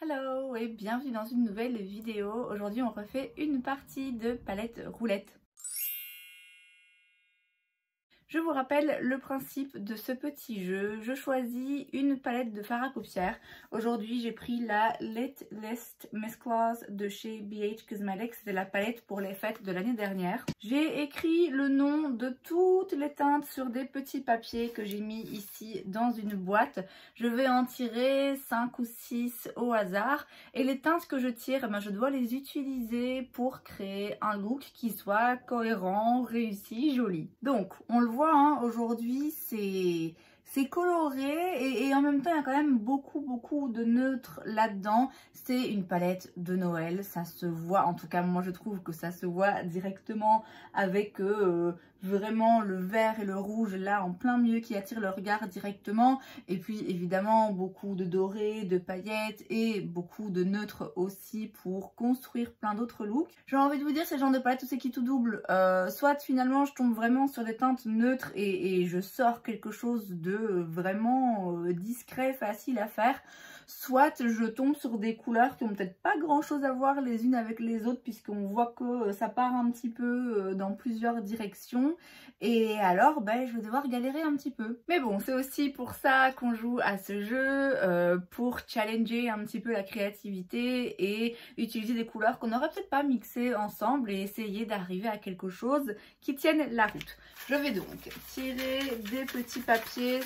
Hello et bienvenue dans une nouvelle vidéo. Aujourd'hui on refait une partie de palette roulette. Je vous rappelle le principe de ce petit jeu. Je choisis une palette de fard à paupières. Aujourd'hui j'ai pris la Lit List Mesclaz de chez BH Cosmetics. C'était la palette pour les fêtes de l'année dernière. J'ai écrit le nom de toutes les teintes sur des petits papiers que j'ai mis ici dans une boîte. Je vais en tirer 5 ou 6 au hasard. Et les teintes que je tire, je dois les utiliser pour créer un look qui soit cohérent, réussi, joli. Donc on le voit, aujourd'hui c'est coloré et en même temps il y a quand même beaucoup de neutres là-dedans. C'est une palette de Noël, ça se voit, en tout cas moi je trouve que ça se voit directement avec vraiment le vert et le rouge là en plein milieu qui attire le regard directement. Et puis évidemment beaucoup de doré, de paillettes et beaucoup de neutres aussi pour construire plein d'autres looks. J'ai envie de vous dire, c'est le genre de palette où c'est qui tout double. Soit finalement je tombe vraiment sur des teintes neutres et je sors quelque chose de vraiment discret, facile à faire. Soit je tombe sur des couleurs qui ont peut-être pas grand chose à voir les unes avec les autres puisqu'on voit que ça part un petit peu dans plusieurs directions et alors je vais devoir galérer un petit peu. Mais bon, c'est aussi pour ça qu'on joue à ce jeu, pour challenger un petit peu la créativité et utiliser des couleurs qu'on n'aurait peut-être pas mixées ensemble et essayer d'arriver à quelque chose qui tienne la route. Je vais donc tirer des petits papiers,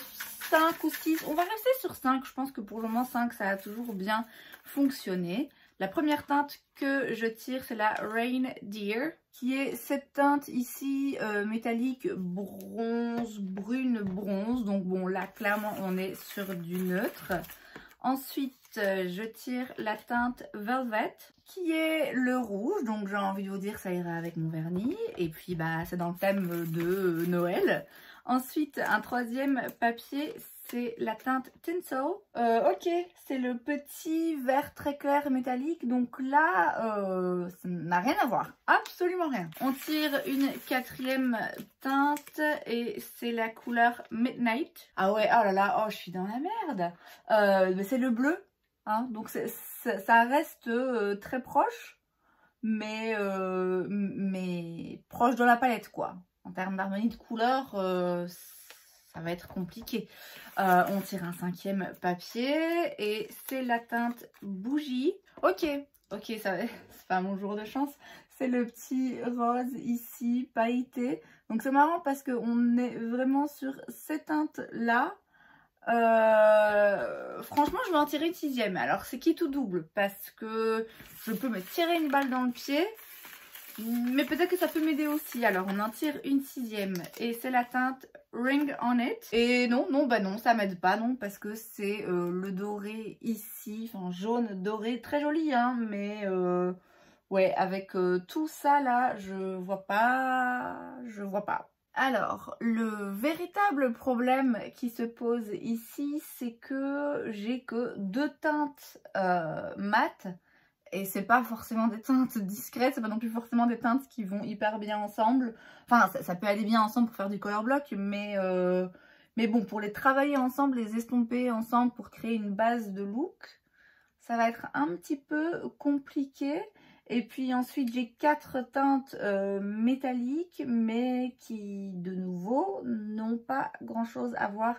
5 ou 6, on va rester sur 5, je pense que pour le moment 5 ça a toujours bien fonctionné. La première teinte que je tire c'est la Reindeer, qui est cette teinte ici métallique bronze, brune bronze, donc bon là clairement on est sur du neutre. Ensuite, je tire la teinte Velvet, qui est le rouge, donc j'ai envie de vous dire ça ira avec mon vernis, et puis c'est dans le thème de Noël. Ensuite, un troisième papier, c'est la teinte Tinsel. Ok, c'est le petit vert très clair métallique, donc là, ça n'a rien à voir, absolument rien. On tire une quatrième teinte et c'est la couleur Midnight. Ah ouais, oh là là, oh je suis dans la merde. Mais c'est le bleu, donc ça reste très proche, mais proche de la palette quoi. En termes d'harmonie de couleurs, ça va être compliqué. On tire un cinquième papier et c'est la teinte Bougie. Ok, c'est pas mon jour de chance. C'est le petit rose ici, pailleté. Donc c'est marrant parce qu'on est vraiment sur ces teintes là. Franchement je vais en tirer une sixième. Alors c'est qui tout double parce que je peux me tirer une balle dans le pied, mais peut-être que ça peut m'aider aussi. Alors on en tire une sixième et c'est la teinte Ring on It. Et non, ça m'aide pas, non, parce que c'est le doré ici, enfin jaune doré, très joli, mais ouais, avec tout ça là, je vois pas. Alors, le véritable problème qui se pose ici, c'est que j'ai que 2 teintes mates. Et c'est pas forcément des teintes discrètes, c'est pas non plus forcément des teintes qui vont hyper bien ensemble. Enfin, ça peut aller bien ensemble pour faire du color block, mais bon, pour les travailler ensemble, les estomper ensemble pour créer une base de look, ça va être un petit peu compliqué. Et puis ensuite, j'ai 4 teintes métalliques, mais qui, de nouveau, n'ont pas grand-chose à voir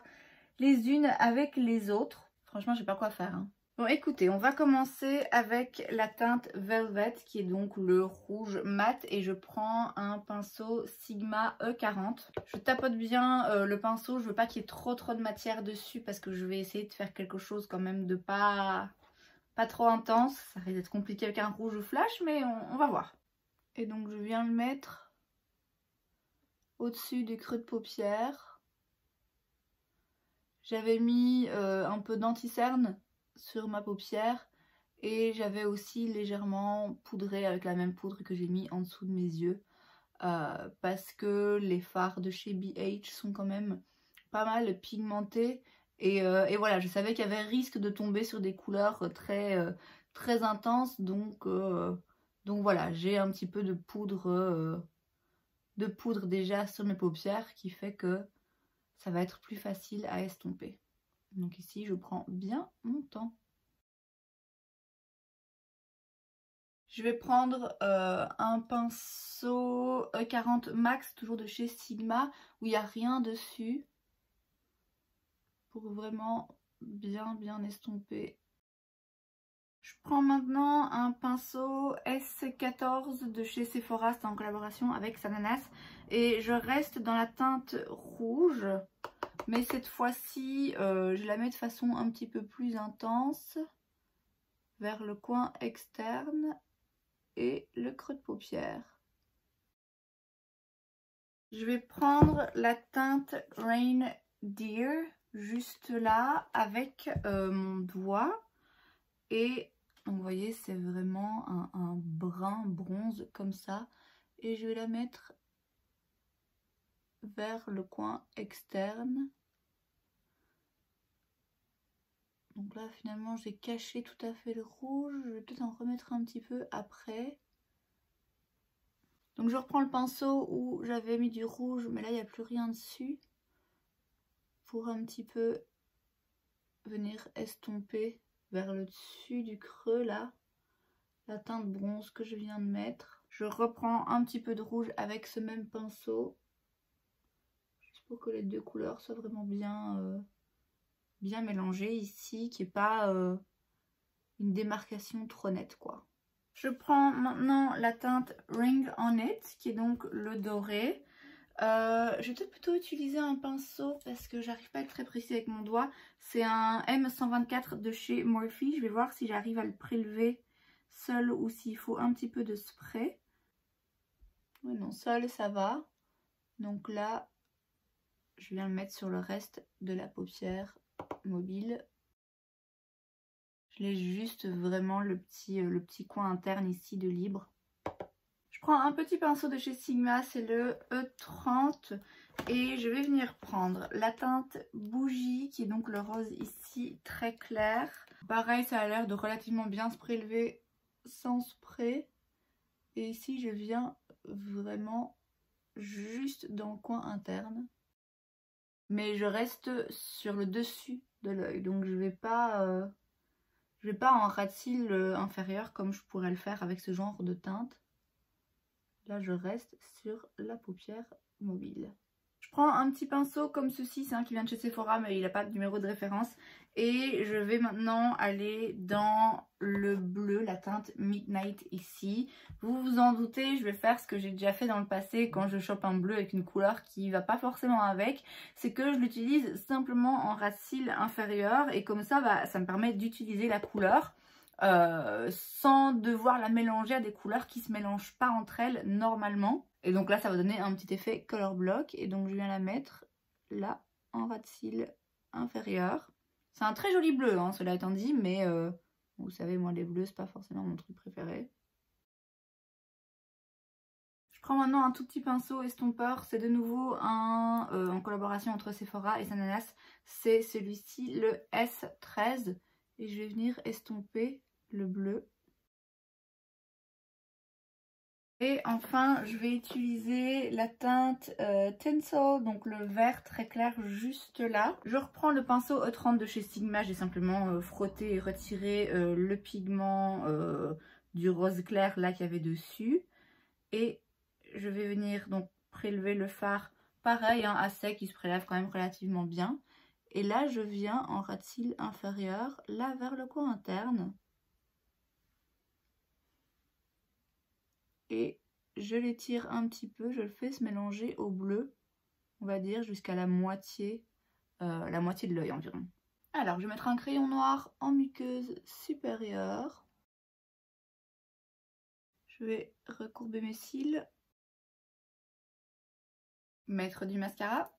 les unes avec les autres. Franchement, je sais pas quoi faire, Bon, écoutez, on va commencer avec la teinte Velvet, qui est donc le rouge mat. Et je prends un pinceau Sigma E40. Je tapote bien le pinceau, je veux pas qu'il y ait trop de matière dessus, parce que je vais essayer de faire quelque chose quand même de pas trop intense. Ça risque d'être compliqué avec un rouge flash, mais on va voir. Et donc je viens le mettre au-dessus du creux de paupière. J'avais mis un peu d'anti-cerne sur ma paupière et j'avais aussi légèrement poudré avec la même poudre que j'ai mis en dessous de mes yeux parce que les fards de chez BH sont quand même pas mal pigmentés. Et voilà, je savais qu'il y avait risque de tomber sur des couleurs très intenses, donc voilà, j'ai un petit peu de poudre déjà sur mes paupières qui fait que ça va être plus facile à estomper. Donc ici, je prends bien mon temps. Je vais prendre un pinceau E40 Max, toujours de chez Sigma, où il n'y a rien dessus, pour vraiment bien estomper. Je prends maintenant un pinceau S14 de chez Sephora, c'est en collaboration avec Sananas, et je reste dans la teinte rouge, mais cette fois-ci je la mets de façon un petit peu plus intense, vers le coin externe et le creux de paupière. Je vais prendre la teinte Reindeer juste là avec mon doigt et donc vous voyez c'est vraiment un brun bronze comme ça et je vais la mettre vers le coin externe. Donc là finalement j'ai caché tout à fait le rouge, je vais peut-être en remettre un petit peu après. Donc je reprends le pinceau où j'avais mis du rouge mais là il n'y a plus rien dessus pour un petit peu venir estomper vers le dessus du creux là la teinte bronze que je viens de mettre. Je reprends un petit peu de rouge avec ce même pinceau juste pour que les deux couleurs soient vraiment bien mélangées ici, qu'il n'y ait pas une démarcation trop nette quoi. Je prends maintenant la teinte Ring on It qui est donc le doré. Je vais peut-être plutôt utiliser un pinceau parce que j'arrive pas à être très précis avec mon doigt. C'est un M124 de chez Morphe. Je vais voir si j'arrive à le prélever seul ou s'il faut un petit peu de spray. Ouais, non, seul ça va. Donc là, je viens le mettre sur le reste de la paupière mobile. Je laisse juste vraiment le petit coin interne ici de libre. Je prends un petit pinceau de chez Sigma, c'est le E30 et je vais venir prendre la teinte Bougie qui est donc le rose ici très clair. Pareil, ça a l'air de relativement bien se prélever sans spray et ici je viens vraiment juste dans le coin interne. Mais je reste sur le dessus de l'œil, donc je vais pas en ras de cils inférieur comme je pourrais le faire avec ce genre de teinte. Là, je reste sur la paupière mobile. Je prends un petit pinceau comme ceci, c'est un qui vient de chez Sephora, mais il n'a pas de numéro de référence. Et je vais maintenant aller dans le bleu, la teinte Midnight ici. Vous vous en doutez, je vais faire ce que j'ai déjà fait dans le passé quand je chope un bleu avec une couleur qui ne va pas forcément avec. C'est que je l'utilise simplement en ras de cils inférieur et comme ça, ça me permet d'utiliser la couleur. Sans devoir la mélanger à des couleurs qui se mélangent pas entre elles normalement. Et donc là ça va donner un petit effet color block et donc je viens la mettre là en ras de cils inférieur. C'est un très joli bleu hein, cela étant dit, mais vous savez moi les bleus c'est pas forcément mon truc préféré. Je prends maintenant un tout petit pinceau estompeur, c'est de nouveau un en collaboration entre Sephora et Sananas, c'est celui-ci le S13 et je vais venir estomper le bleu. Et enfin, je vais utiliser la teinte Tinsel, donc le vert très clair juste là. Je reprends le pinceau E30 de chez Sigma, j'ai simplement frotté et retiré le pigment du rose clair là qu'il y avait dessus. Et je vais venir donc prélever le fard, pareil, hein, à sec, il se prélève quand même relativement bien. Et là, je viens en ras de cils inférieur, là vers le coin interne. Et je l'étire un petit peu, je le fais se mélanger au bleu, on va dire jusqu'à la moitié de l'œil environ. Alors je vais mettre un crayon noir en muqueuse supérieure. Je vais recourber mes cils, mettre du mascara.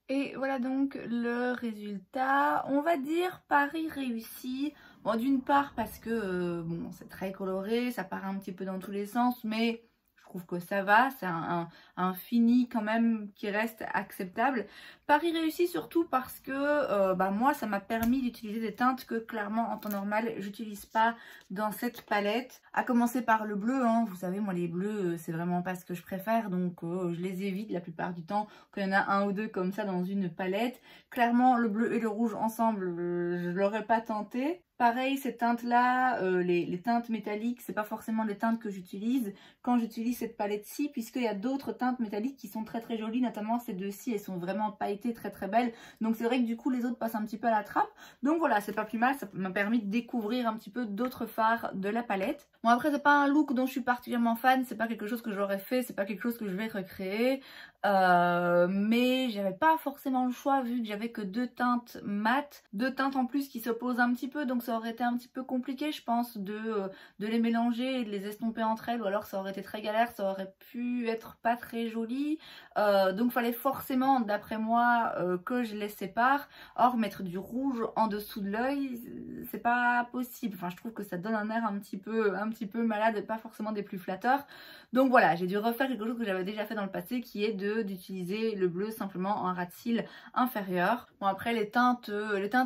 Et voilà donc le résultat, on va dire pari réussi. Bon, d'une part parce que bon, c'est très coloré, ça part un petit peu dans tous les sens, mais je trouve que ça va, c'est un fini quand même qui reste acceptable. Pari réussi surtout parce que moi ça m'a permis d'utiliser des teintes que clairement en temps normal j'utilise pas dans cette palette. À commencer par le bleu, hein. Vous savez moi les bleus c'est vraiment pas ce que je préfère, donc je les évite la plupart du temps quand il y en a un ou deux comme ça dans une palette. Clairement le bleu et le rouge ensemble je l'aurais pas tenté. Pareil, ces teintes-là, les teintes métalliques, c'est pas forcément les teintes que j'utilise quand j'utilise cette palette-ci, puisqu'il y a d'autres teintes métalliques qui sont très très jolies, notamment ces deux-ci, elles sont vraiment pailletées, très très belles. Donc c'est vrai que du coup les autres passent un petit peu à la trappe. Donc voilà, c'est pas plus mal, ça m'a permis de découvrir un petit peu d'autres fards de la palette. Bon après c'est pas un look dont je suis particulièrement fan, c'est pas quelque chose que j'aurais fait, c'est pas quelque chose que je vais recréer. Mais j'avais pas forcément le choix vu que j'avais que deux teintes mates, deux teintes en plus qui s'opposent un petit peu, donc ça aurait été un petit peu compliqué je pense de les mélanger et de les estomper entre elles, ou alors ça aurait été très galère, ça aurait pu être pas très joli. Donc fallait forcément d'après moi que je les sépare. Or mettre du rouge en dessous de l'œil c'est pas possible, enfin je trouve que ça donne un air un petit peu malade, pas forcément des plus flatteurs. Donc voilà, j'ai dû refaire quelque chose que j'avais déjà fait dans le passé, qui est d'utiliser le bleu simplement en ras de cils inférieur. Bon après les teintes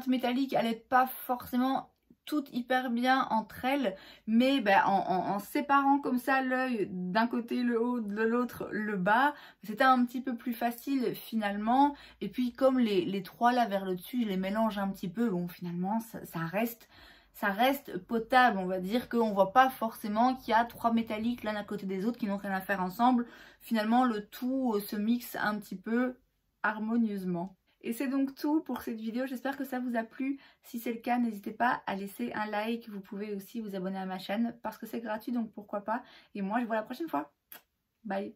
métalliques elles n'aident pas forcément toutes hyper bien entre elles, mais en séparant comme ça l'œil d'un côté le haut, de l'autre le bas, c'était un petit peu plus facile finalement. Et puis comme les trois là vers le dessus, je les mélange un petit peu, bon finalement ça reste potable, on va dire qu'on voit pas forcément qu'il y a trois métalliques l'un à côté des autres qui n'ont rien à faire ensemble. Finalement le tout se mixe un petit peu harmonieusement. Et c'est donc tout pour cette vidéo, j'espère que ça vous a plu. Si c'est le cas, n'hésitez pas à laisser un like, vous pouvez aussi vous abonner à ma chaîne parce que c'est gratuit, donc pourquoi pas. Et moi je vous vois la prochaine fois. Bye.